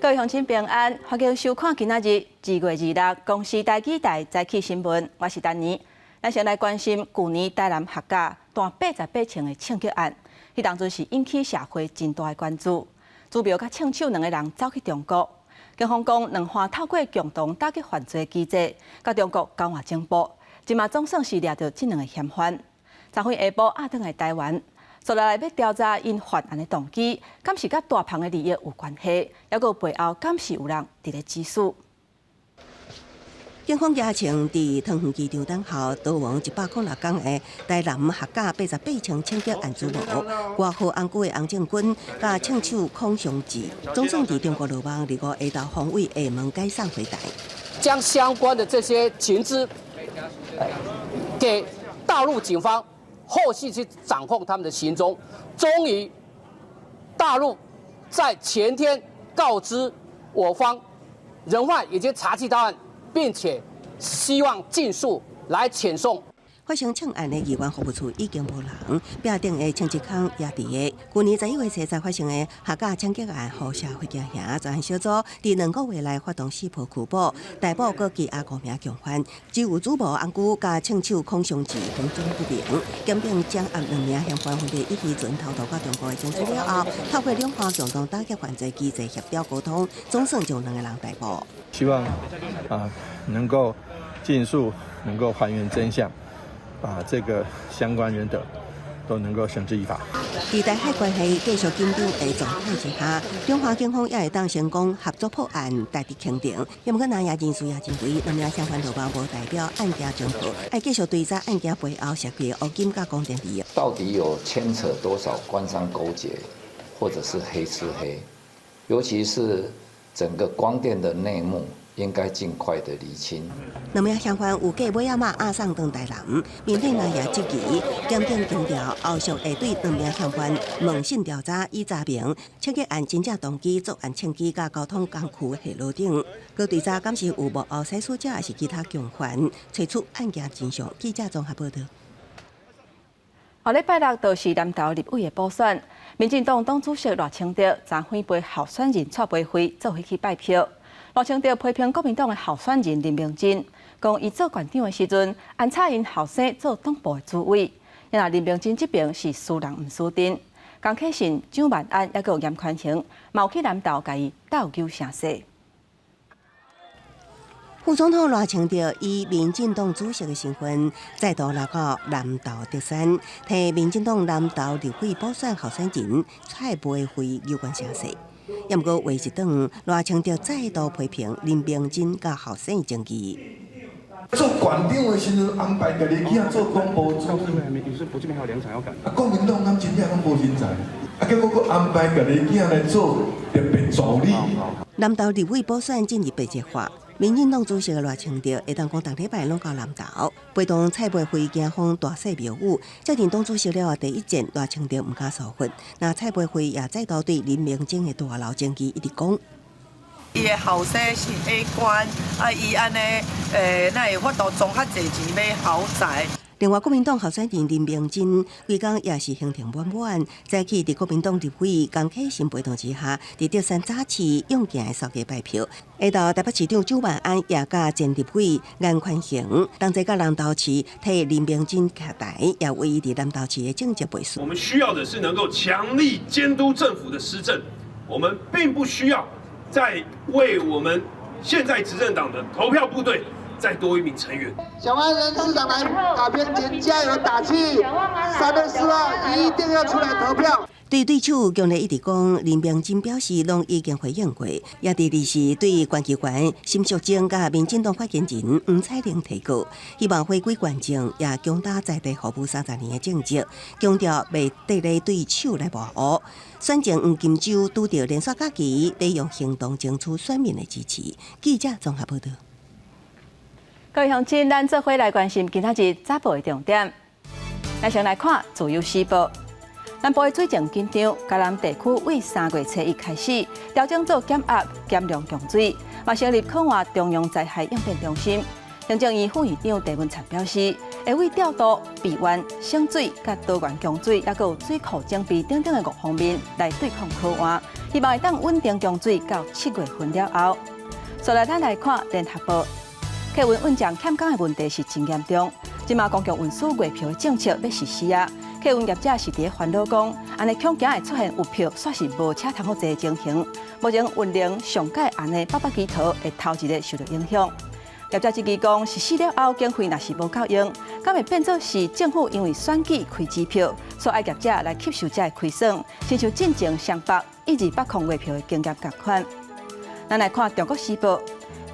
各位乡亲平安，欢迎收看今仔日2月26公视台记台早起新闻，我是丹妮。咱先来关心去年台南客家弹88枪的枪击案，迄当阵是引起社会真大的关注。主谋甲枪手2个人走去中国，警方讲两方透过共同打击犯罪机制，甲中国交换情报，即嘛总算是抓到这2个嫌犯。昨昏下晡押转来台湾。 所来要调查因犯案的动机，敢是甲大鹏的利益有关系，还有背后敢是有人伫咧指使。警方押请伫桃园机场等候逃亡106天的台南客家88枪枪击案主谋，外号红姑的洪正军，甲枪手孔祥志，总算伫中国落网，25下昼防卫厦门解散回台，将相关的这些情资给大陆警方。 后续去掌控他们的行踪，终于大陆在前天告知我方，人犯已经查缉到案，并且希望尽速来遣送。发生枪案的议员服务处已经无人，标定的枪击坑也伫个。去年11月7日发生的客家枪击案，互社会惊吓，专案小组伫2个月内发动4波拘捕，逮捕各其他5名共犯，只有主谋洪姑甲枪手孔祥志行踪不明。检警将案2名嫌犯分别一批准偷渡到中国的证据了后，透过两方共同打击犯罪机制协调沟通，总算将2个人逮捕。希望能够尽速能够还原真相。 把这个相关人等都能够绳之以法。伫台海关系继续紧张的状态之下，中华警方也会当成功合作破案，大致肯定。也毋过，南亚人数也真多，2名相关逃亡无代表案件侦破，要继续追查案件背后涉及的乌金甲公电利益。到底有牵扯多少官商勾结，或者是黑吃黑？尤其是整个光电的内幕。 应该尽快的厘清。2名嫌犯有假尾仔马押送回台南，面对南亚质疑，检警强调后续会对2名嫌犯问讯调查，以查明枪击案真正动机、作案枪击甲交通工具的下落等。佮调查敢是有幕后使使者，还是其他共犯，找出案件真相。记者综合报道。后礼拜6就是南投立委的补选，民进党党主席赖清德昨昏陪候选人蔡培慧做回去拜票。 赖清德批评国民党的候选人林明珍，讲伊做县长的时阵，安插因后生做党部的主委，因为林明珍这边是输人唔输阵。江启臣、蒋万安也有严宽恒，冒去南投甲伊斗求声势。副总统赖清德以民进党主席的身份，再度来到南投德山，替民进党南投立委补选候选人蔡培慧有关声势。 也毋过，话一转，赖清德再度批评林明珍甲后生的争议。做县长的时阵安排家己去做党部主任，我这边还有2场要赶。国民党敢真正拢无人才，结果佫安排家己去来做特别助理。南投立委补选进入白热化。 民进党主席赖清德会当讲，当礼拜拢到南投，陪同蔡培慧行访大细庙宇。接任党主席了第一件，赖清德唔敢疏忽。那蔡培慧也再度对林明珍的大楼争议一直讲，伊的后生是 A 官，伊安尼那会发到种较侪钱买豪宅。 另外，国民党候选人林明珍规工也是心情满满，早起伫国民党立委江启臣陪同之下，伫德山早市勇行的扫街拜票。下昼台北市长蒋万安也甲前立委严宽恒，同齐甲南投市替林明珍下台，也为伊伫南投市的政绩背书。我们需要的是能够强力监督政府的施政，我们并不需要再为我们现在执政党的投票部队。 再多1名成员。小万人市长来打边前加油打气，3月4号一定要出来投票。对手强烈一直讲，林明珍表示拢已经回应过，也伫2时对关机关新淑贞甲民进党发言人黄彩玲提过，希望回归关政，也强打在地服务30年的政绩，强调袂得咧对手来抹黑。选前黄金周拄到连续假期，要用行动争取选民的支持。记者综合报道。 各位乡亲，咱做伙来关心今仔日早报的重点。咱先来看自由时报。南部的水情紧张，嘉南地区为3月初1开始调整做减压减量供水，嘛成立考换中央灾害应变中心。行政院副院长陈文灿表示，会为调度避湾、省水、甲多元供水，也有水库整备等等的各方面来对抗考换，希望会当稳定供水到7月份了后。所来咱来看联合报，客运运将欠工的问题是真严重。即马公共运输月票的政策要实施啊，客运业者是伫烦恼讲，安尼恐惊会出现有票煞是无车通好坐的情形。目前运量上届安尼800几套会头一个受到影响。业者质疑讲实施了后经费若是无够用，敢会变作是政府因为选举开支票，所以业者来吸收这的亏损，亲像进前双北以及北控月票的经验同款。咱来看中国时报，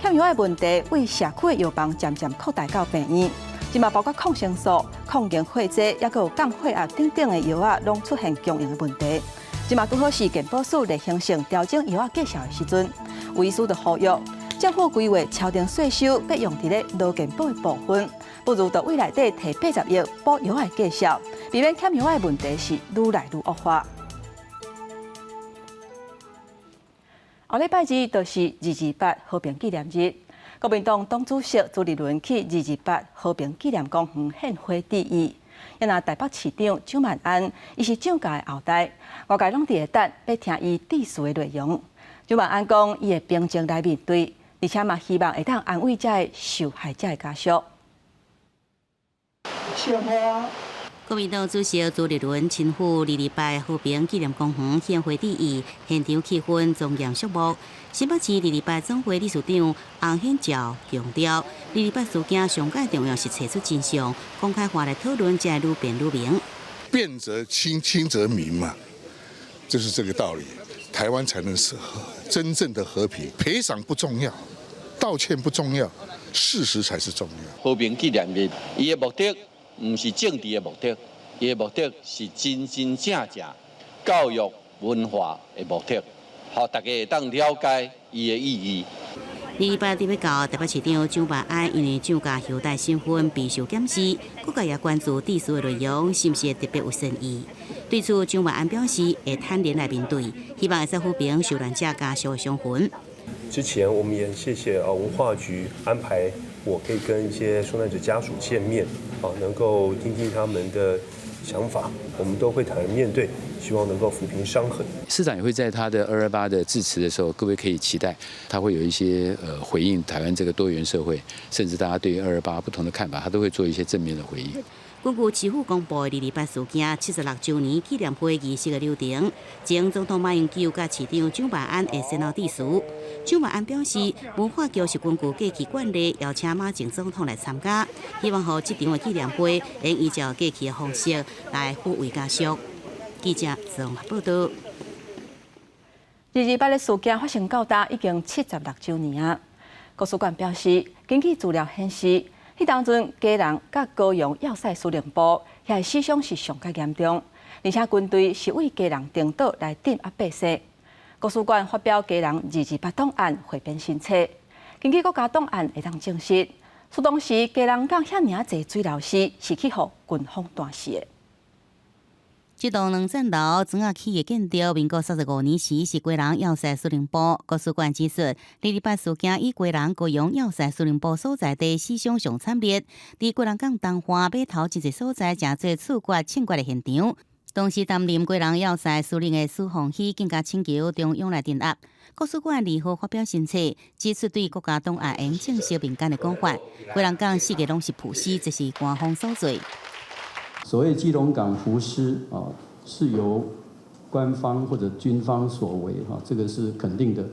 欠药的问题为社区的药房渐渐扩大到病院。即嘛包括抗生素、抗凝血剂，也有降血压等等的药啊，拢出现供应的问题。即嘛拄好是健保署例行性调整药价介绍的时阵，卫医师就呼吁政府规划超定税收要用伫咧劳健保的部分，不如到未来底摕80亿补药的介绍，避免欠药的问题是愈来愈恶化。后礼拜二就是228和平纪念日。国民党党主席朱立伦去228和平纪念公园献花致意，也拿台北市长蒋万安，伊是蒋家的后代，外界拢伫咧等要听伊致辞的内容。蒋万安讲，伊会平静来面对，而且嘛希望会当安慰这个受害者的家属。国民党主席朱立伦亲赴228和平纪念公园献花致意，现场气氛庄严肃穆。新北市228总会理事长洪显照强调，228事件上界重要是找出真相，公开化来讨论，才会愈辩愈明。辩则清，清则明嘛，就是这个道理。台湾才能是真正的和平。赔偿不重要，道歉不重要，事实才是重要。和平纪念日，伊的目的唔是政治的目的，伊的目的是真真正正教育文化的目的，让大家会当了解伊的意义。228特别到台北市长蒋万安因为蒋家后代身份备受检视，各界也关注致辞的内容是不是特别有深意。对此，蒋万安表示会坦然来面对，希望会使抚平受难者家属的伤痕。之前我们也谢谢文化局安排我可以跟一些受难者家属见面，能够听听他们的想法，我们都会坦然面对，希望能够抚平伤痕。市长也会在他的228的致辞的时候，各位可以期待他会有一些回应台湾这个多元社会，甚至大家对于228不同的看法，他都会做一些正面的回应。根据市府公布的228事件76周年纪念会仪式的流程，前总统马英九甲市长蒋万安会先后致辞。蒋万安表示，文化局是根据过去惯例邀请马前总统来参加，希望让这场的纪念会能依照过去的方式来抚慰家属。记者综合报道。228的事件发生到达已经76周年啊。国史馆表示，根据资料显示，迄当阵家人甲高雄要塞司令部遐死伤是上界严重，而且军队是为家人领导来镇压百姓。国史馆发表家人228档案汇编新册，根据国家档案会当证实，出当时家人甲遐尔济水流死是去互军方断死的。这栋2层楼砖仔起的建筑，民国35年时是归人要塞司令部。国史馆指出，228事件以归人高雄要塞司令部所在地死伤上惨烈，伫归人港东华码头一个所在，真侪处决、枪决的现场。当时担任归人要塞司令的苏宏熙更加请求中央来镇压。国史馆2号发表新册，指出对国家档案应正式民间的讲法，归人港4个拢是曝尸，这是官方所做。所谓基隆港浮尸是由官方或者军方所为这个是肯定的。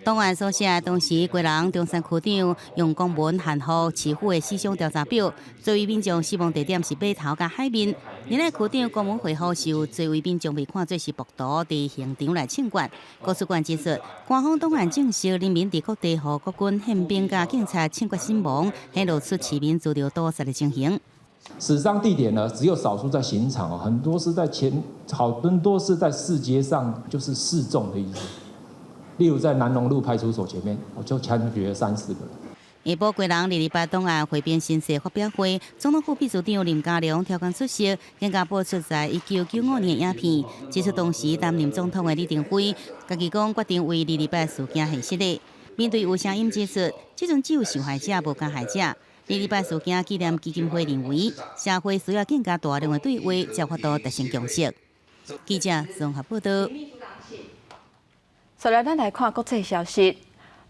档案所写，当时归人中山区长用公文函付市府的死伤调查表，作为民众死亡地点是码头甲海面。原来区长公文回复时，作为民众被看作是暴徒，伫现场来庆祝。国史馆指出，官方档案证实人民伫各地和国军宪兵甲警察庆祝身亡，显露出市民遭到屠杀的情形。死伤地点呢，只有少数在刑场很多是在好多是在市街上，就是示众的意思。例如在南龙路派出所前面，我就枪决了3-4个人。下晡归人228档案汇编新册发表会，总统府秘书长林佳龙调侃出席，更加播出在1995年影片，指出当时担任总统的李登辉，家己讲决定为228事件献失礼。面对有声音指出，这阵只有受害者无加害者。228事件纪念基金会认为，社会需要更加大量的对话，才发到达成共识。记者综合报道。再来，咱来看国际消息。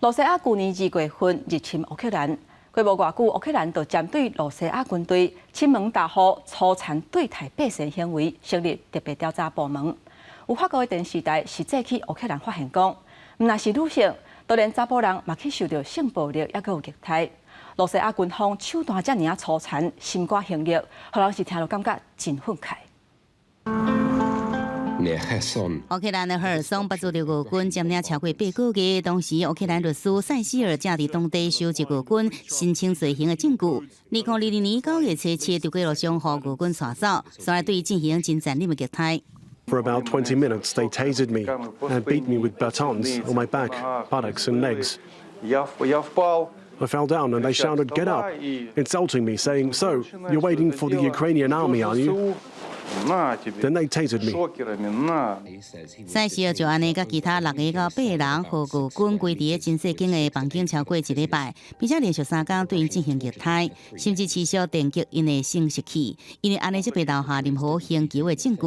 罗西亚去年2月份入侵乌克兰，过无偌久，乌克兰就针对罗西亚军队亲门大户粗残对待百姓行为，成立特别调查部门。有法国的电视台实际去乌克兰发现讲，毋但是女性，就连查甫人嘛去受到性暴力，也佫有虐待。罗西亚军方手段遮尔粗残，心肝行虐，互人是听了感觉真愤慨。乌克兰的赫尔松8驻俄军占领超过8个月，当时乌克兰律师塞西尔正伫当地收集俄军申请罪行的证据。2022年9月初7就过路上，互俄军刷走，所以对伊进行真残忍的虐待。 For about 20 minutes, they tasered me and beat me with batons on my back, buttocks, and legs. I fell down and they shouted, "Get up," insulting me, saying, "So, you're waiting for the Ukrainian army, are you?" Then they tasered me. 塞西尔就安尼，甲其他6个到8个人，和俄军规伫真细间的房间超过1礼拜，并且连续3天对因进行虐待，甚至持续电击因的生殖器，因为安尼才被留下任何刑求的证据。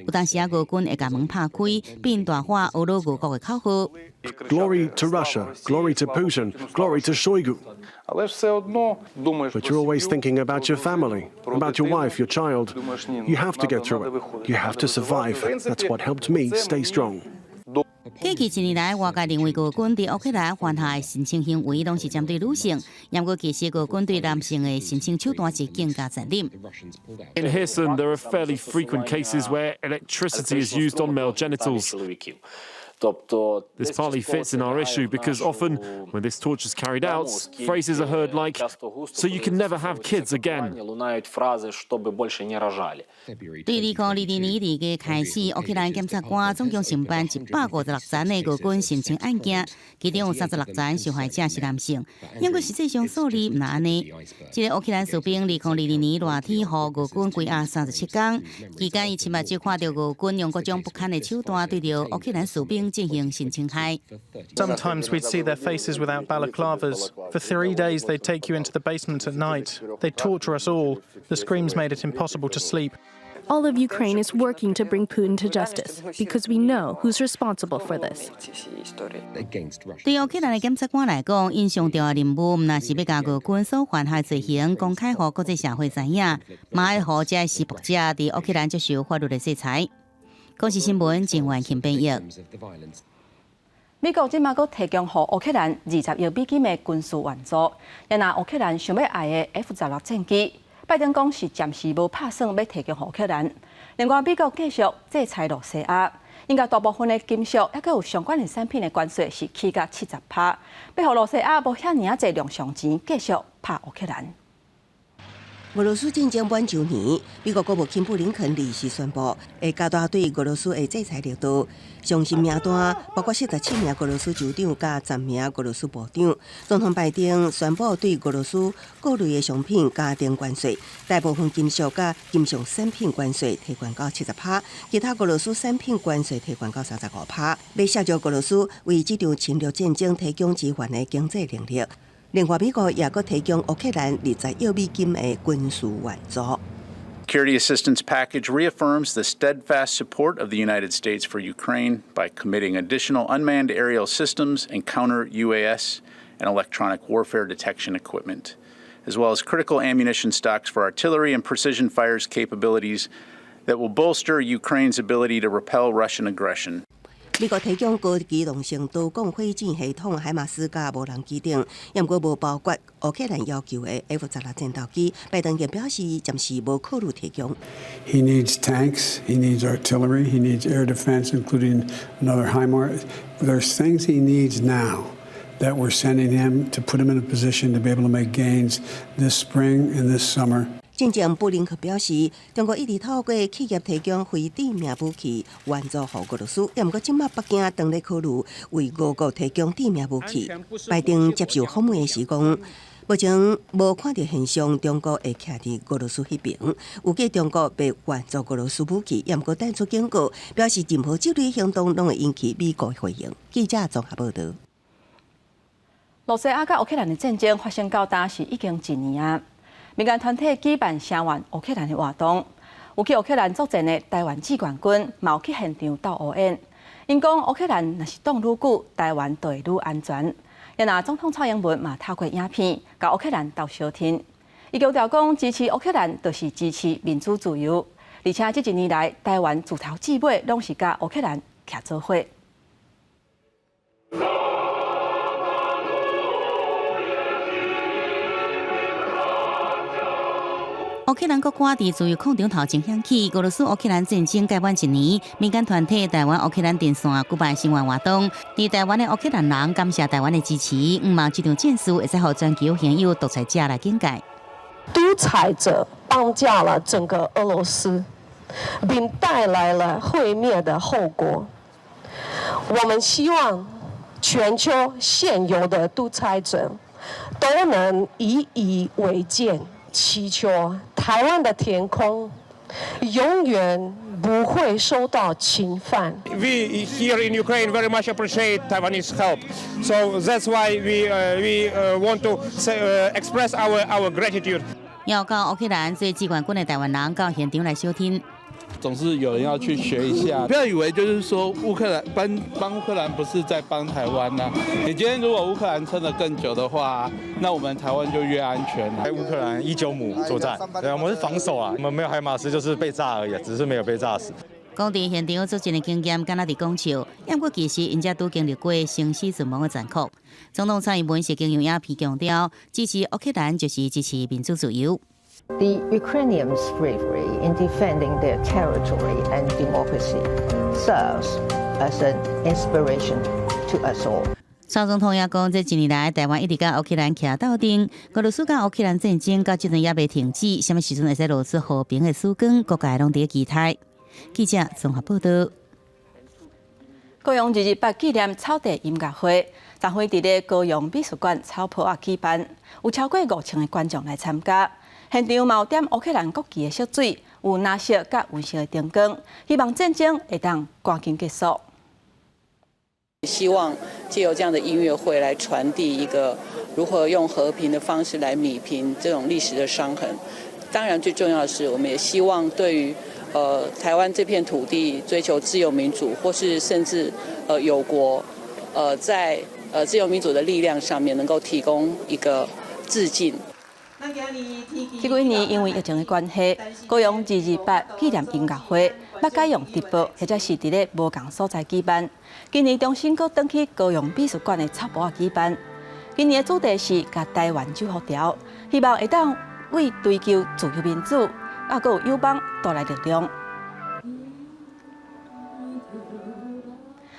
有当时俄军会将门拍开，并大喊俄罗俄国的口号。 Glory to Russia, glory to Putin, glory to Shoigu. But you're always thinking about your family, about your wife, your child. You have to get through it. You have to survive. That's what helped me stay strong. 过去1年来，外界认为俄军伫乌克兰犯下的性侵行为，拢是针对女性，不过其实俄军对男性的性侵手段是更加残忍。In Kherson, there are fairly frequent cases where electricity is used on male genitals. This partly fits in our issue because often, when this torture is carried out, phrases are heard like, "So you can never have kids again." 对2022年2月开始，乌克兰检察官总共承办156宗的俄军性侵案件，其中有36宗受害者是男性。不过实际上数字毋那安尼。这个乌克兰士兵2022年热天互俄军关押37天，期间伊亲目睭看到俄军用各种不堪的手段对着乌克兰士兵进行性侵害。Sometimes we'd see their faces without balaclavas. For 3 days, they'd take you into the basement at night. They'd torture us all. The screams made it impossible to sleep. All of Ukraine is working to bring Putin to justice because we know who's responsible for this. 对乌克兰的检察官来讲，因上重要任务，毋但是要将俄军所犯下罪行公开予国际社会知影，嘛要予这施暴者伫乌克兰接受法律的制裁。公视新闻郑婉琴编译。美国即马阁提供予乌克兰20亿美金的军事援助，也拿乌克兰想要爱的 F-16战机。拜登讲是暂时无打算要提供乌克兰。另外，美国继续制裁罗西亚，应该大部分的金属也佮有相关的产品的关税是起到70%，要互罗西亚无遐尔侪量上钱继续拍乌克兰。俄罗斯战争满周年，美国国务卿布林肯临时宣布，会加大对俄罗斯的制裁力度。上新名单包括47名俄罗斯州长加10名俄罗斯部长。总统拜登宣布对俄罗斯各类的商品加征关税，大部分金属加金属产品关税提悬到70%，其他俄罗斯产品关税提悬到35%，要协助俄罗斯为这场侵略战争提供支援的经济能力。另外，美国也阁提供乌克兰20亿美金的军事援助。Security assistance package reaffirms the steadfast support of the United States for Ukraine by committing additional unmanned aerial systems and counter-UAS and electronic warfare detection equipment, as well as critical ammunition stocks for artillery and precision fires capabilities that will bolster Ukraine's ability to repel Russian aggression. 美国提供高机动性多管火箭系统海马斯加无人机顶，不过无包括乌克兰要求的 F-16战斗机。拜登也表示，暂时无考虑提供。He needs tanks, he needs artillery, he needs air defense, including another HIMARS. There's things he needs now that we're sending him to put him in a position to be able to make gains this spring and this summer. 战前布林肯表示，中国一直透过企业提供非地面武器援助予俄罗斯，不过即马北京当咧考虑为俄国提供地面武器。拜登接受访问的时讲，目前无看到现象，中国会徛伫俄罗斯迄边。有计中国被援助俄罗斯武器，不过带出警告，表示任何这类行动拢会引起美国回应。记者综合报道。罗西亚甲乌克兰的战争发生到当时已经1年啊。民间团体举办声援乌克兰的活动，有去乌克兰作战的台湾志愿军嘛有去现场斗乌烟，因讲乌克兰若是挡愈久，台湾就会愈安全。也那总统蔡英文嘛透过影片，甲乌克兰斗相挺。伊强调讲，支持乌克兰就是支持民主自由，而且这一年来，台湾自头至尾拢是甲乌克兰徛做伙。乌克兰国歌伫自由空中头前响起。俄罗斯乌克兰战争改满一年，民间团体台湾乌克兰电线举办声援活动，伫台湾的乌克兰人感谢台湾的支持，毋望这场战事会使互全球享有独裁者来境界。独裁者绑架了整个俄罗斯，并带来了毁灭的后果。我们希望全球现有的独裁者都能以为鉴。祈求台湾的天空永远不会受到侵犯。We here in Ukraine very much appreciate Taiwanese help, so that's why we want to express our gratitude. 要到乌克兰最机关军的台湾人到现场来收听。总是有人要去学一下，不要以为就是说乌克兰帮乌克兰不是在帮台湾呐。你今天如果乌克兰撑得更久的话，那我们台湾就越安全了。在乌克兰19亩作战，对，我们是防守啊，我们没有海马斯，就是被炸而已，只是没有被炸死。讲伫现场作战的经验，敢若伫讲笑，不过其实因才拄经历过生死存亡的残酷。总统蔡英文是经用影片强调，支持乌克兰就是支持民主自由。The Ukrainians' bravery in defending their territory and democracy serves as an inspiration to us all. 蔡总统也讲，这一年来，台湾一直甲乌克兰徛斗阵，俄罗斯甲乌克兰战争到即阵也未停止，什么时阵会使露出和平的曙光，各界拢伫期待。记者综合报道。高雄228纪念草地音乐会，昨昏伫咧高雄美术馆草坡仔举办，有超过5000个观众来参加。现场嘛有点乌克兰国旗的色水，有蓝色甲红色的灯光，希望战争会当赶紧结束。希望借由这样的音乐会来传递一个如何用和平的方式来弭平这种历史的伤痕。当然，最重要的是，我们也希望对于台湾这片土地追求自由民主，或是甚至有国在自由民主的力量上面能够提供一个致敬。这几年因为疫情的关系，高雄228纪念音乐会捌改用直播，或者是伫咧无同所在举办。今年重新搁转去高雄美术馆的草坡仔举办。今年的主题是甲台湾守护条，希望会当为追求自由民主，啊，搁有友邦带来力量。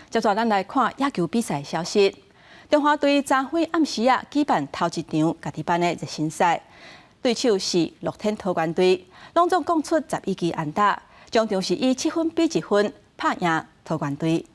接着咱来看野球比赛消息。中华队昨昏暗时举办头一场家己办的热身赛，对手是乐天桃园队，拢总共出11支安打，终场是以7分比1分拍赢桃园队。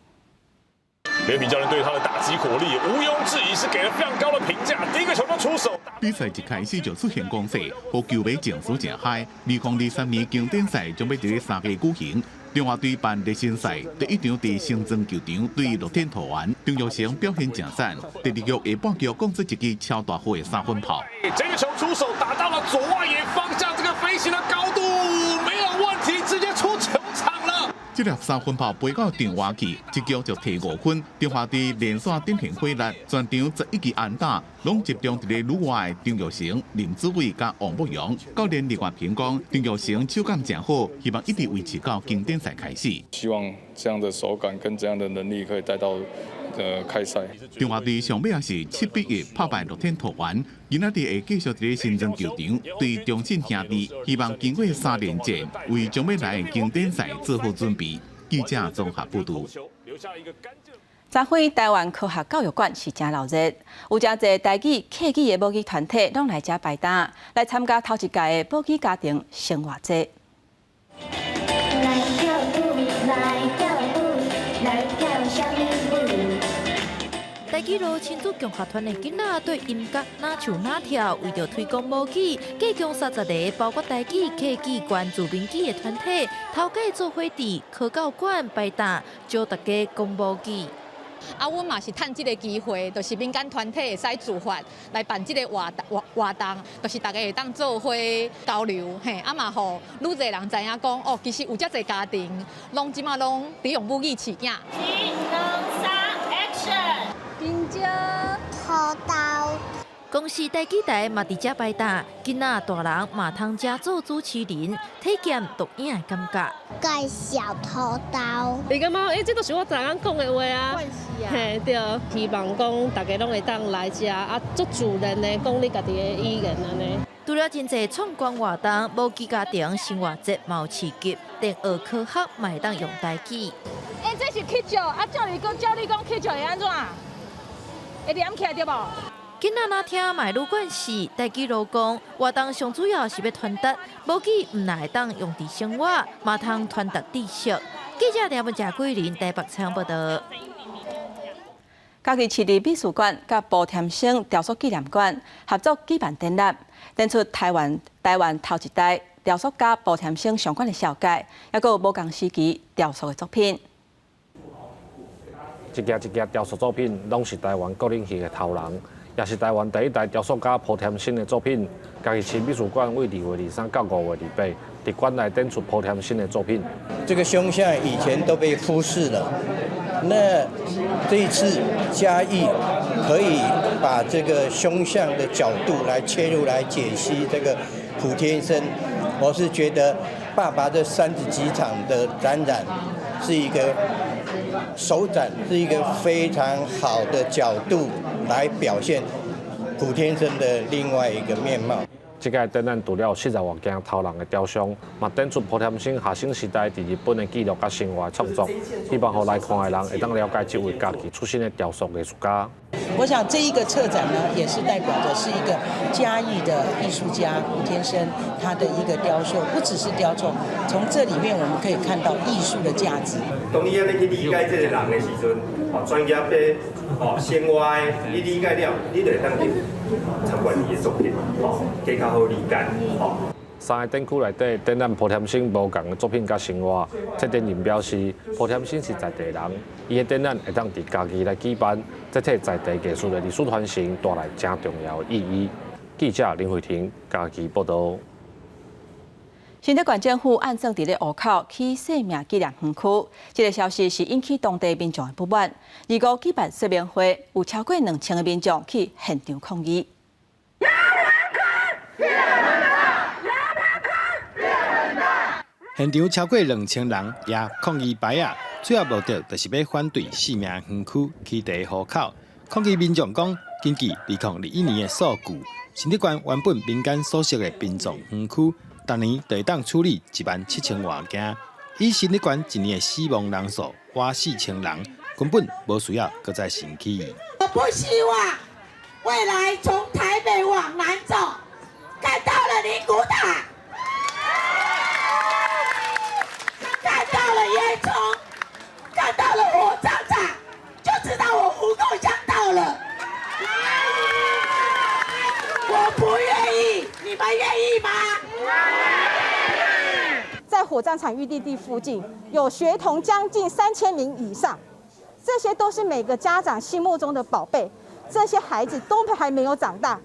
刘平教练对他的打击火力毋庸置疑是给了非常高的评价，第一个球就出手。比赛一开始就出现攻势，和球迷情绪正嗨。2023年经典赛将要伫3月举行。中华队办热身赛，第一场伫新庄球场对乐天桃园，张玉成表现正赞。第2局下半局攻出一支超大火的3分炮。这个球出手打到了左外野方向，这个飞行的高度没有问题，直接出球场了。这粒3分炮飞到场外去，一局就摕5分。中华队连续展现火力，全场11支安打，拢集中伫咧女外的张玉成、林子伟甲王柏阳。教练李冠平讲，张玉成手感正好，希望一直维持到经典赛开始。希望这样的手感跟这样的能力可以带到开赛。中华队上尾也是7-1拍败乐天桃园，今仔日会继续伫咧新庄球场对中信兄弟，希望经过3连战，为将要来的经典赛做好准备。记者综合报道。昨昏台湾科学教育馆是真热闹，有真侪台语、客语的母语团体拢来遮排单，来参加头一届的母语家庭生活节。台语路亲子共学团的囡仔对音乐哪唱哪跳，为着推广母语，计共30个包括台语、客语、原住民语的团体，头家做伙伫科教馆摆档，教大家讲母语。啊，阮嘛是趁这个机会，就是民间团体会使自发来办这个活动，就是大家会当做伙交流，嘿，啊嘛吼，愈侪人知影讲哦，其实有遮侪家庭，拢即马拢伫用武器饲囝。1、2、3 ，Action！ 香蕉、土豆。公司台记台嘛伫遮摆搭，囡仔大人嘛通遮做主持人，体验录影的感觉。介绍土豆。你感觉这都是我昨昏讲的话啊。关系啊。嘿，对，希望讲大家拢会当来遮啊，做自然的讲你家己的语言安尼。除了真侪创关活动，无几家庭生活节嘛有刺激，连学科学嘛会当用台语。这是乞酒，啊，教你讲乞酒会安怎？会念起来对无？囡仔若听嘛愈惯势，台语老讲活动上主要是要传达，无语唔会当用伫生活，嘛通传达知识。记者林文佳桂林台北采访报道。嘉义市立美术馆甲步田省雕塑纪念馆合作举办展览，展出台湾头一代雕塑家步田省相关的小解，还有无同时期雕塑的作品。一件雕塑作品，拢是台湾各领域的头人。也是台湾第一代雕塑家蒲田新的作品。嘉义市美术馆为2月23到5月28，伫馆内展出蒲田新的作品。这个胸像以前都被忽视了，那这一次嘉义可以把这个胸像的角度来切入来解析这个普天生。我是觉得爸爸这30几场的展览是一个首展，是一个非常好的角度来表现普天生的另外一个面貌。这届展览除了40多件头人的雕像，嘛展出蒲田省下省时代伫日本的记录甲生活创作，希望互来看的人会当了解这位家己出身的雕塑艺术家。我想这一个策展呢，也是代表着是一个嘉义的艺术家古天生他的一个雕塑，不只是雕塑，从这里面我们可以看到艺术的价值。当你安尼去理解这个人的时阵，专业的生活的，你理解了，你就会当去参观伊的作品，更加好理解。3个展区内底展览蒲田省无同的作品甲生活，这展人表示，蒲田省是在地人，伊的展览会当伫家己来举办，这替在地艺术的历史传承带来正重要的意义。记者林慧婷家己报道。新竹县政府按算伫咧湖口起生命纪念园区，这个消息是引起当地民众的不满。如果举办说明会，有超过2000个民众去现场抗议。现场超过2000人也抗议牌啊，主要目的就是要反对生命园区起伫湖口。抗议民众讲，根据2021年的数据，新竹县原本民间所属的殡葬园区，逐年就会当处理17000多件。以新竹县一年的死亡人数哇4000人，根本无需要搁再升起。我不希望未来从台北往南走，看到了灵骨塔。看到了烟囱，看到了火葬场，就知道我胡同乡到了。我不愿意，你们愿意吗？在火葬场预定地附近，有学童将近3000名以上，这些都是每个家长心目中的宝贝。这些孩子都还没有长大。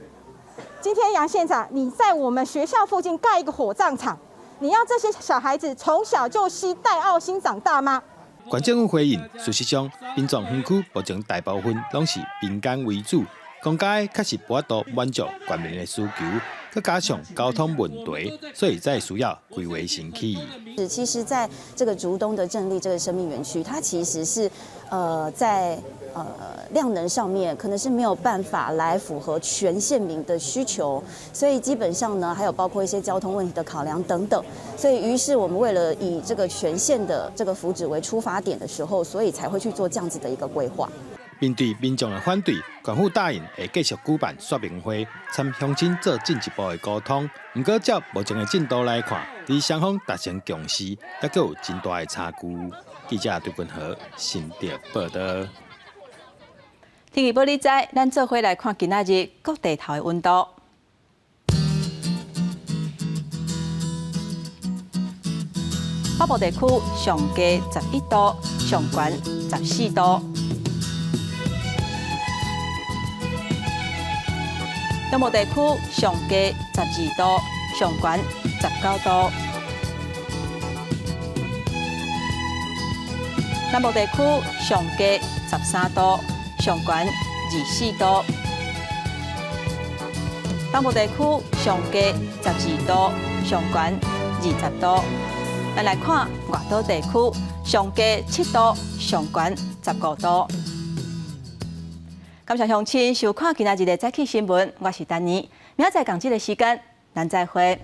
今天杨县长，你在我们学校附近盖一个火葬场。你要这些小孩子从小就携带爱心长大吗？县政府回应，事实上，殡葬园区目前大部分拢是民间为主，公家确实无法度满足县民的需求，再加上交通问题，所以才需要规划升起。其实，在这个竹东的镇立这个生命园区，它其实是在量能上面可能是没有办法来符合全县民的需求，所以基本上呢，还有包括一些交通问题的考量等等，所以于是我们为了以这个全县的这个福祉为出发点的时候，所以才会去做这样子的一个规划。面对民众的反对，县府答应会继续举办说明会，参乡亲做进一步的沟通。不过，照目前的进度来看，离双方达成共识，还佫有真大的差距。记者对君和新竹报道。天气报你知，咱做伙来看今仔日各地头的温度。北部地区上低11度，上悬14度。中部地区上低12度，上悬19度。南部地区上低13度，上悬24度。东部地区上低12度，上悬20度。咱来看外岛地区，上低7度，上悬15度。感谢乡亲收看今仔日的早起新闻，我是丹妮。明仔载同这个时间，咱再会。